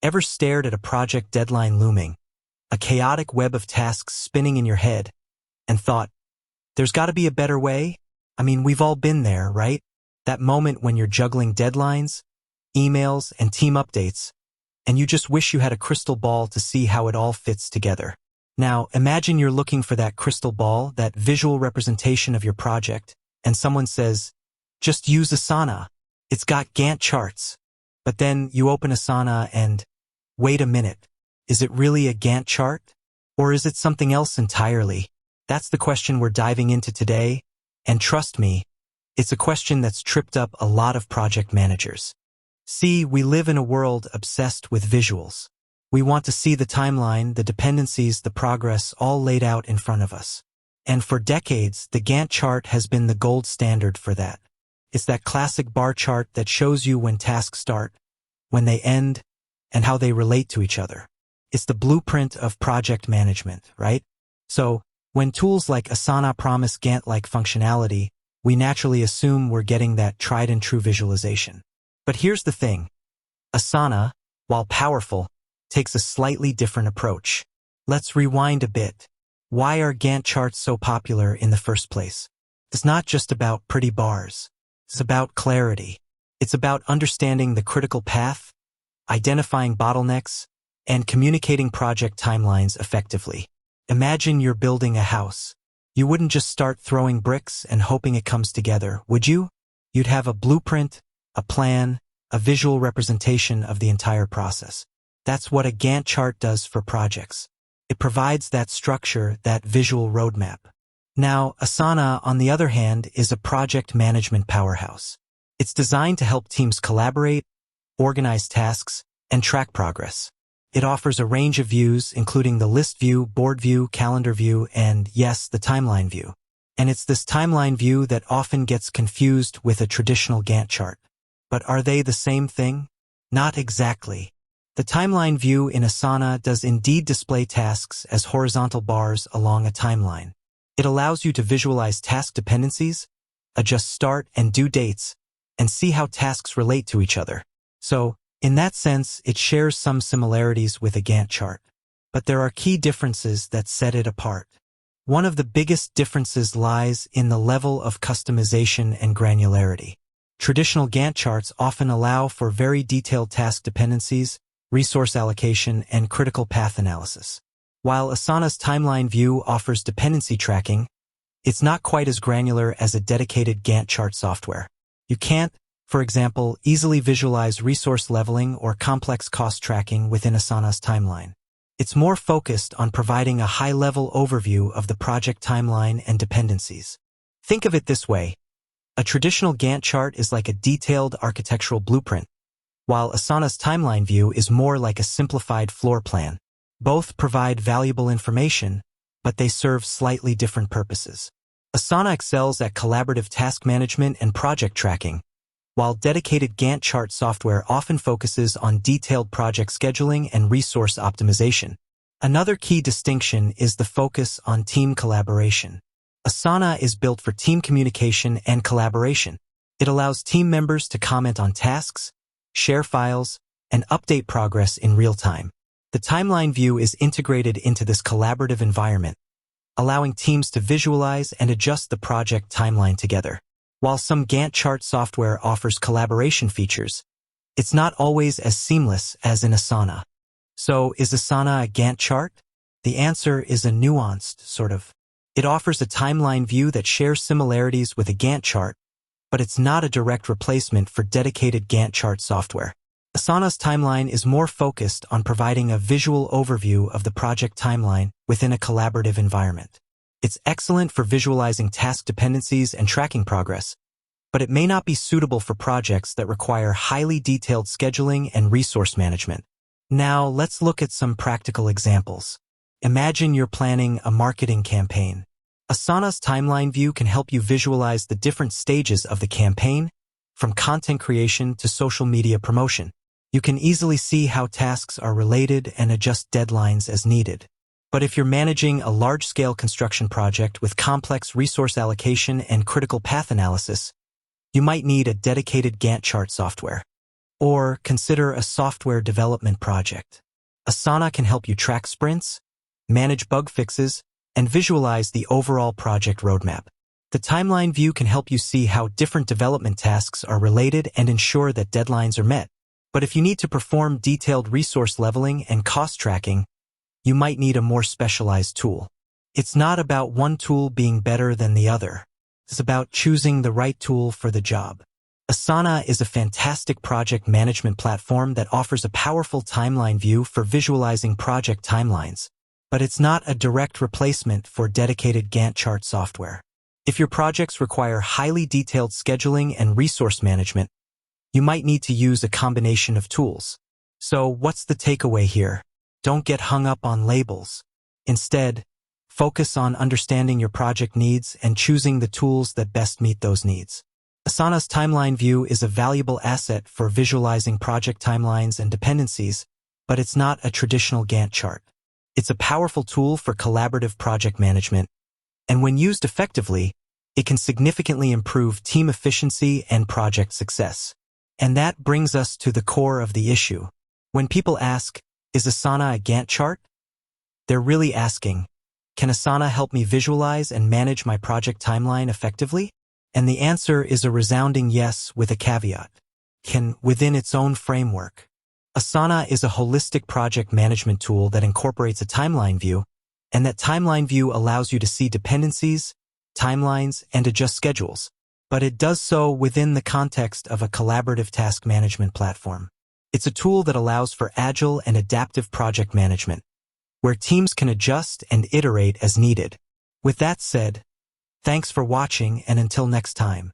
Ever stared at a project deadline looming, a chaotic web of tasks spinning in your head, and thought, there's got to be a better way? I mean, we've all been there, right? That moment when you're juggling deadlines, emails, and team updates, and you just wish you had a crystal ball to see how it all fits together. Now, imagine you're looking for that crystal ball, that visual representation of your project, and someone says, just use Asana. It's got Gantt charts. But then you open Asana and, wait a minute, is it really a Gantt chart? Or is it something else entirely? That's the question we're diving into today, and trust me, it's a question that's tripped up a lot of project managers. See, we live in a world obsessed with visuals. We want to see the timeline, the dependencies, the progress all laid out in front of us. And for decades, the Gantt chart has been the gold standard for that. It's that classic bar chart that shows you when tasks start, when they end, and how they relate to each other. It's the blueprint of project management, right? So, when tools like Asana promise Gantt-like functionality, we naturally assume we're getting that tried-and-true visualization. But here's the thing. Asana, while powerful, takes a slightly different approach. Let's rewind a bit. Why are Gantt charts so popular in the first place? It's not just about pretty bars. It's about clarity. It's about understanding the critical path, identifying bottlenecks, and communicating project timelines effectively. Imagine you're building a house. You wouldn't just start throwing bricks and hoping it comes together, would you? You'd have a blueprint, a plan, a visual representation of the entire process. That's what a Gantt chart does for projects. It provides that structure, that visual roadmap. Now, Asana, on the other hand, is a project management powerhouse. It's designed to help teams collaborate, organize tasks, and track progress. It offers a range of views, including the list view, board view, calendar view, and, yes, the timeline view. And it's this timeline view that often gets confused with a traditional Gantt chart. But are they the same thing? Not exactly. The timeline view in Asana does indeed display tasks as horizontal bars along a timeline. It allows you to visualize task dependencies, adjust start and due dates, and see how tasks relate to each other. So, in that sense, it shares some similarities with a Gantt chart. But there are key differences that set it apart. One of the biggest differences lies in the level of customization and granularity. Traditional Gantt charts often allow for very detailed task dependencies, resource allocation, and critical path analysis. While Asana's timeline view offers dependency tracking, it's not quite as granular as a dedicated Gantt chart software. You can't, for example, easily visualize resource leveling or complex cost tracking within Asana's timeline. It's more focused on providing a high-level overview of the project timeline and dependencies. Think of it this way. A traditional Gantt chart is like a detailed architectural blueprint, while Asana's timeline view is more like a simplified floor plan. Both provide valuable information, but they serve slightly different purposes. Asana excels at collaborative task management and project tracking, while dedicated Gantt chart software often focuses on detailed project scheduling and resource optimization. Another key distinction is the focus on team collaboration. Asana is built for team communication and collaboration. It allows team members to comment on tasks, share files, and update progress in real time. The timeline view is integrated into this collaborative environment, allowing teams to visualize and adjust the project timeline together. While some Gantt chart software offers collaboration features, it's not always as seamless as in Asana. So, is Asana a Gantt chart? The answer is a nuanced, sort of. It offers a timeline view that shares similarities with a Gantt chart, but it's not a direct replacement for dedicated Gantt chart software. Asana's timeline is more focused on providing a visual overview of the project timeline within a collaborative environment. It's excellent for visualizing task dependencies and tracking progress, but it may not be suitable for projects that require highly detailed scheduling and resource management. Now, let's look at some practical examples. Imagine you're planning a marketing campaign. Asana's timeline view can help you visualize the different stages of the campaign, from content creation to social media promotion. You can easily see how tasks are related and adjust deadlines as needed. But if you're managing a large-scale construction project with complex resource allocation and critical path analysis, you might need a dedicated Gantt chart software. Or consider a software development project. Asana can help you track sprints, manage bug fixes, and visualize the overall project roadmap. The timeline view can help you see how different development tasks are related and ensure that deadlines are met. But if you need to perform detailed resource leveling and cost tracking, you might need a more specialized tool. It's not about one tool being better than the other. It's about choosing the right tool for the job. Asana is a fantastic project management platform that offers a powerful timeline view for visualizing project timelines, but it's not a direct replacement for dedicated Gantt chart software. If your projects require highly detailed scheduling and resource management, you might need to use a combination of tools. So what's the takeaway here? Don't get hung up on labels. Instead, focus on understanding your project needs and choosing the tools that best meet those needs. Asana's timeline view is a valuable asset for visualizing project timelines and dependencies, but it's not a traditional Gantt chart. It's a powerful tool for collaborative project management, and when used effectively, it can significantly improve team efficiency and project success. And that brings us to the core of the issue. When people ask, is Asana a Gantt chart? They're really asking, can Asana help me visualize and manage my project timeline effectively? And the answer is a resounding yes with a caveat. Can, within its own framework. Asana is a holistic project management tool that incorporates a timeline view, and that timeline view allows you to see dependencies, timelines, and adjust schedules. But it does so within the context of a collaborative task management platform. It's a tool that allows for agile and adaptive project management, where teams can adjust and iterate as needed. With that said, thanks for watching, and until next time.